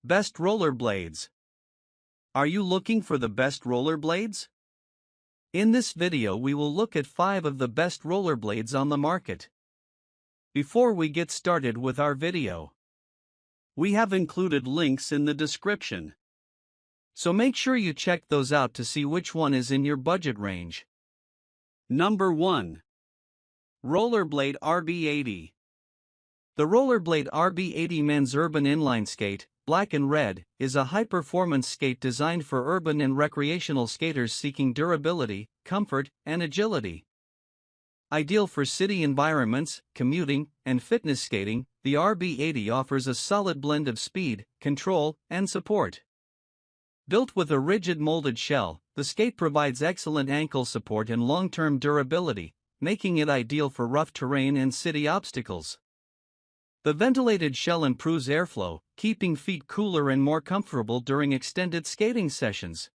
Best rollerblades. Are you looking for the best rollerblades? In this video we will look at 5 of the best rollerblades on the market. Before we get started with our video, we have included links in the description. So make sure you check those out to see which one is in your budget range. Number 1. Rollerblade RB80. The Rollerblade RB80 men's urban inline skate, black and red, is a high-performance skate designed for urban and recreational skaters seeking durability, comfort, and agility. Ideal for city environments, commuting, and fitness skating, the RB80 offers a solid blend of speed, control, and support. Built with a rigid molded shell, the skate provides excellent ankle support and long-term durability, making it ideal for rough terrain and city obstacles. The ventilated shell improves airflow, keeping feet cooler and more comfortable during extended skating sessions.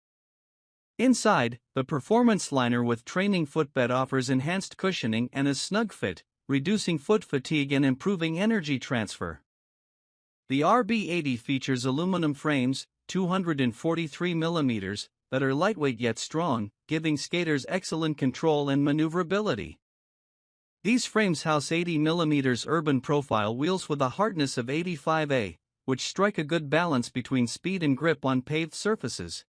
Inside, the performance liner with training footbed offers enhanced cushioning and a snug fit, reducing foot fatigue and improving energy transfer. The RB80 features aluminum frames, 243 mm, that are lightweight yet strong, giving skaters excellent control and maneuverability. These frames house 80 mm urban profile wheels with a hardness of 85A, which strike a good balance between speed and grip on paved surfaces.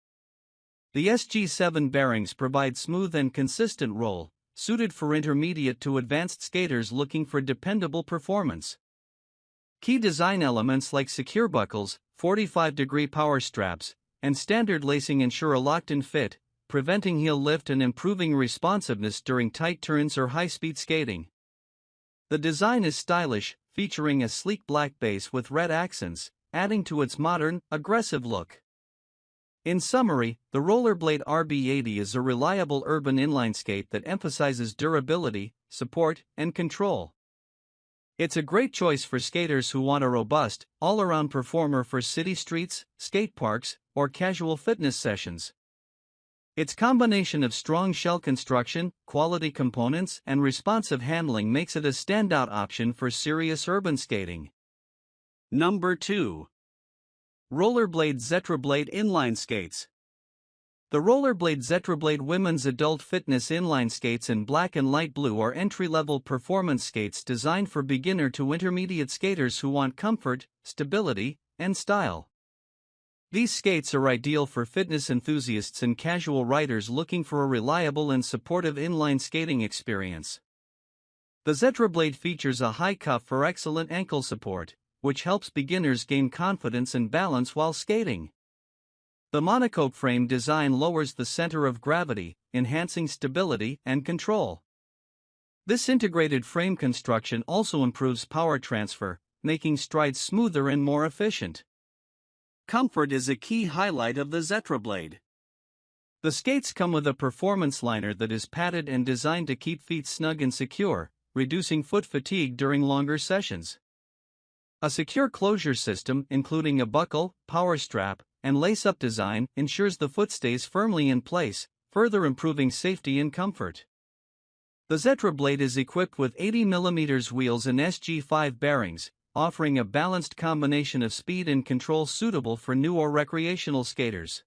The SG7 bearings provide smooth and consistent roll, suited for intermediate to advanced skaters looking for dependable performance. Key design elements like secure buckles, 45-degree power straps, and standard lacing ensure a locked-in fit, preventing heel lift and improving responsiveness during tight turns or high-speed skating. The design is stylish, featuring a sleek black base with red accents, adding to its modern, aggressive look. In summary, the Rollerblade RB80 is a reliable urban inline skate that emphasizes durability, support, and control. It's a great choice for skaters who want a robust, all-around performer for city streets, skate parks, or casual fitness sessions. Its combination of strong shell construction, quality components, and responsive handling makes it a standout option for serious urban skating. Number 2. Rollerblade Zetrablade Inline Skates. The Rollerblade Zetrablade women's adult fitness inline skates in black and light blue are entry-level performance skates designed for beginner to intermediate skaters who want comfort, stability, and style. These skates are ideal for fitness enthusiasts and casual riders looking for a reliable and supportive inline skating experience. The Zetrablade features a high cuff for excellent ankle support, which helps beginners gain confidence and balance while skating. The monocoque frame design lowers the center of gravity, enhancing stability and control. This integrated frame construction also improves power transfer, making strides smoother and more efficient. Comfort is a key highlight of the Zetrablade. The skates come with a performance liner that is padded and designed to keep feet snug and secure, reducing foot fatigue during longer sessions. A secure closure system, including a buckle, power strap, and lace-up design, ensures the foot stays firmly in place, further improving safety and comfort. The Zetrablade is equipped with 80 mm wheels and SG5 bearings, offering a balanced combination of speed and control suitable for new or recreational skaters.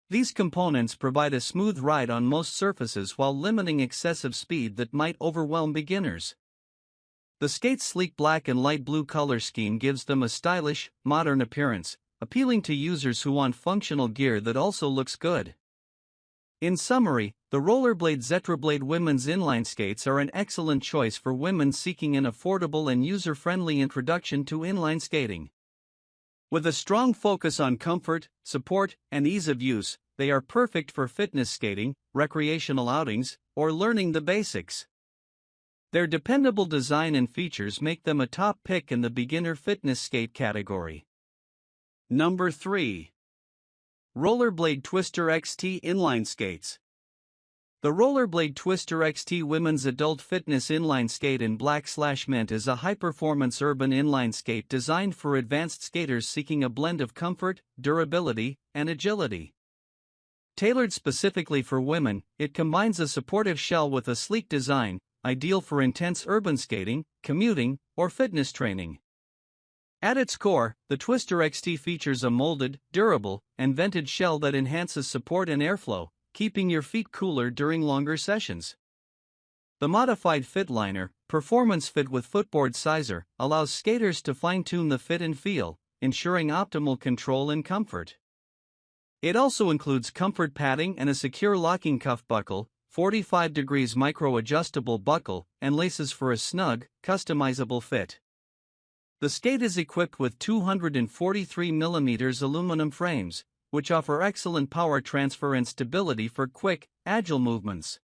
These components provide a smooth ride on most surfaces while limiting excessive speed that might overwhelm beginners. The skate's sleek black and light blue color scheme gives them a stylish, modern appearance, appealing to users who want functional gear that also looks good. In summary, the Rollerblade Zetrablade women's inline skates are an excellent choice for women seeking an affordable and user-friendly introduction to inline skating. With a strong focus on comfort, support, and ease of use, they are perfect for fitness skating, recreational outings, or learning the basics. Their dependable design and features make them a top pick in the beginner fitness skate category. Number 3. Rollerblade Twister XT Inline Skates. The Rollerblade Twister XT women's adult fitness inline skate in black/mint is a high-performance urban inline skate designed for advanced skaters seeking a blend of comfort, durability, and agility. Tailored specifically for women, it combines a supportive shell with a sleek design, ideal for intense urban skating, commuting, or fitness training. At its core, the Twister XT features a molded, durable, and vented shell that enhances support and airflow, keeping your feet cooler during longer sessions. The modified fit liner, Performance Fit with Footboard Sizer, allows skaters to fine-tune the fit and feel, ensuring optimal control and comfort. It also includes comfort padding and a secure locking cuff buckle, 45 degrees micro-adjustable buckle, and laces for a snug, customizable fit. The skate is equipped with 243mm aluminum frames, which offer excellent power transfer and stability for quick, agile movements.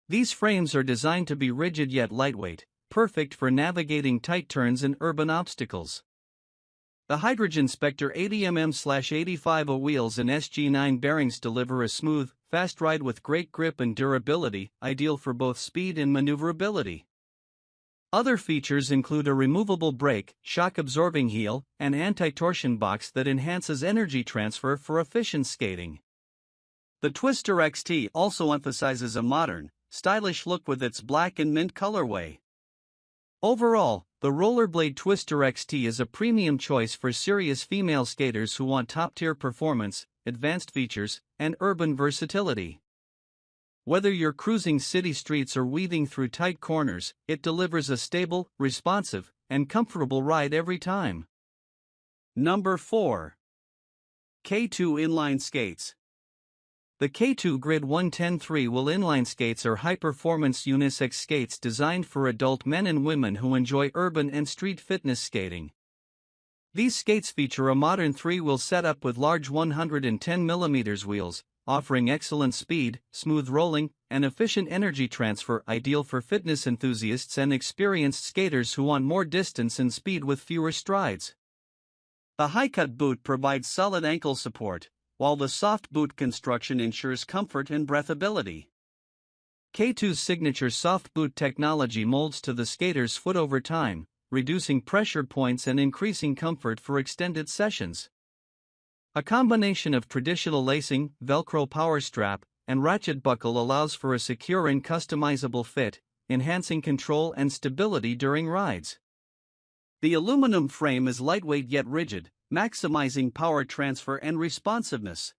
These frames are designed to be rigid yet lightweight, perfect for navigating tight turns and urban obstacles. The Hydrogen Spectre 80mm/85 wheels and SG9 bearings deliver a smooth, fast ride with great grip and durability, ideal for both speed and maneuverability. Other features include a removable brake, shock-absorbing heel, and anti-torsion box that enhances energy transfer for efficient skating. The Twister XT also emphasizes a modern, stylish look with its black and mint colorway. Overall, the Rollerblade Twister XT is a premium choice for serious female skaters who want top-tier performance, advanced features, and urban versatility. Whether you're cruising city streets or weaving through tight corners, it delivers a stable, responsive, and comfortable ride every time. Number 4. K2 Inline Skates. The K2 Grid 110 3-wheel inline skates are high-performance unisex skates designed for adult men and women who enjoy urban and street fitness skating. These skates feature a modern 3-wheel setup with large 110mm wheels, offering excellent speed, smooth rolling, and efficient energy transfer, ideal for fitness enthusiasts and experienced skaters who want more distance and speed with fewer strides. The high-cut boot provides solid ankle support, while the soft boot construction ensures comfort and breathability. K2's signature soft boot technology molds to the skater's foot over time, reducing pressure points and increasing comfort for extended sessions. A combination of traditional lacing, Velcro power strap, and ratchet buckle allows for a secure and customizable fit, enhancing control and stability during rides. The aluminum frame is lightweight yet rigid, maximizing power transfer and responsiveness.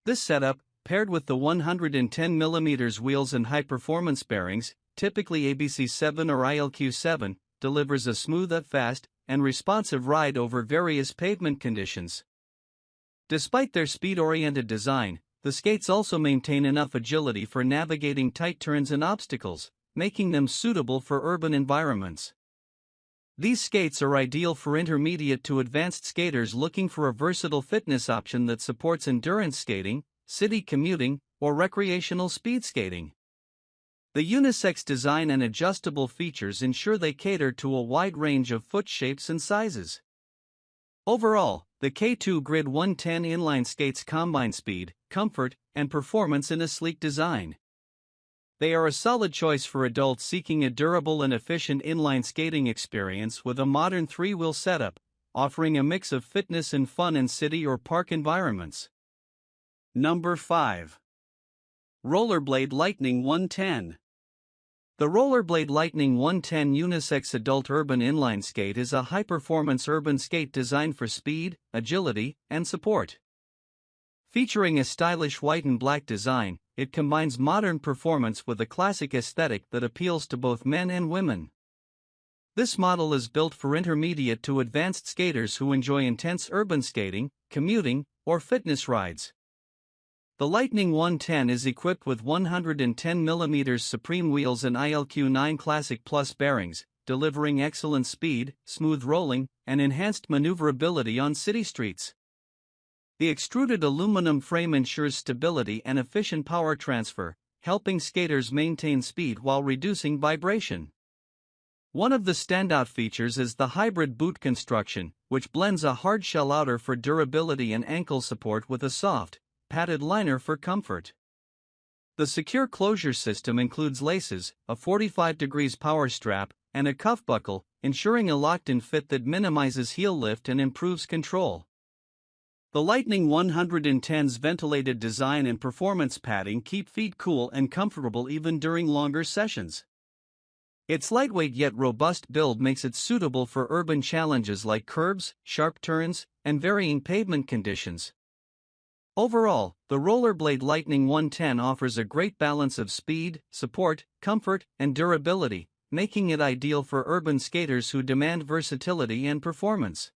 This setup, paired with the 110mm wheels and high-performance bearings, typically ABC7 or ILQ7, delivers a smooth, fast, and responsive ride over various pavement conditions. Despite their speed-oriented design, the skates also maintain enough agility for navigating tight turns and obstacles, making them suitable for urban environments. These skates are ideal for intermediate to advanced skaters looking for a versatile fitness option that supports endurance skating, city commuting, or recreational speed skating. The unisex design and adjustable features ensure they cater to a wide range of foot shapes and sizes. Overall, the K2 Grid 110 inline skates combine speed, comfort, and performance in a sleek design. They are a solid choice for adults seeking a durable and efficient inline skating experience with a modern 3-wheel setup, offering a mix of fitness and fun in city or park environments. Number 5. Rollerblade Lightning 110. The Rollerblade Lightning 110 unisex adult urban inline skate is a high-performance urban skate designed for speed, agility, and support. Featuring a stylish white and black design, it combines modern performance with a classic aesthetic that appeals to both men and women. This model is built for intermediate to advanced skaters who enjoy intense urban skating, commuting, or fitness rides. The Lightning 110 is equipped with 110mm Supreme wheels and ILQ9 Classic Plus bearings, delivering excellent speed, smooth rolling, and enhanced maneuverability on city streets. The extruded aluminum frame ensures stability and efficient power transfer, helping skaters maintain speed while reducing vibration. One of the standout features is the hybrid boot construction, which blends a hard shell outer for durability and ankle support with a soft, padded liner for comfort. The secure closure system includes laces, a 45 degrees power strap, and a cuff buckle, ensuring a locked-in fit that minimizes heel lift and improves control. The Lightning 110's ventilated design and performance padding keep feet cool and comfortable even during longer sessions. Its lightweight yet robust build makes it suitable for urban challenges like curbs, sharp turns, and varying pavement conditions. Overall, the Rollerblade Lightning 110 offers a great balance of speed, support, comfort, and durability, making it ideal for urban skaters who demand versatility and performance.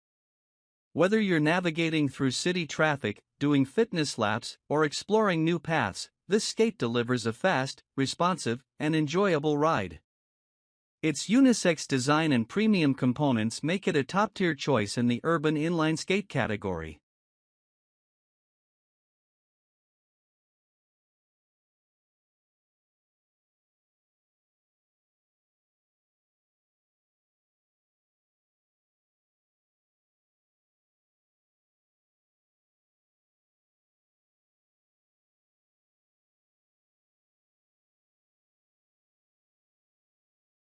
Whether you're navigating through city traffic, doing fitness laps, or exploring new paths, this skate delivers a fast, responsive, and enjoyable ride. Its unisex design and premium components make it a top-tier choice in the urban inline skate category.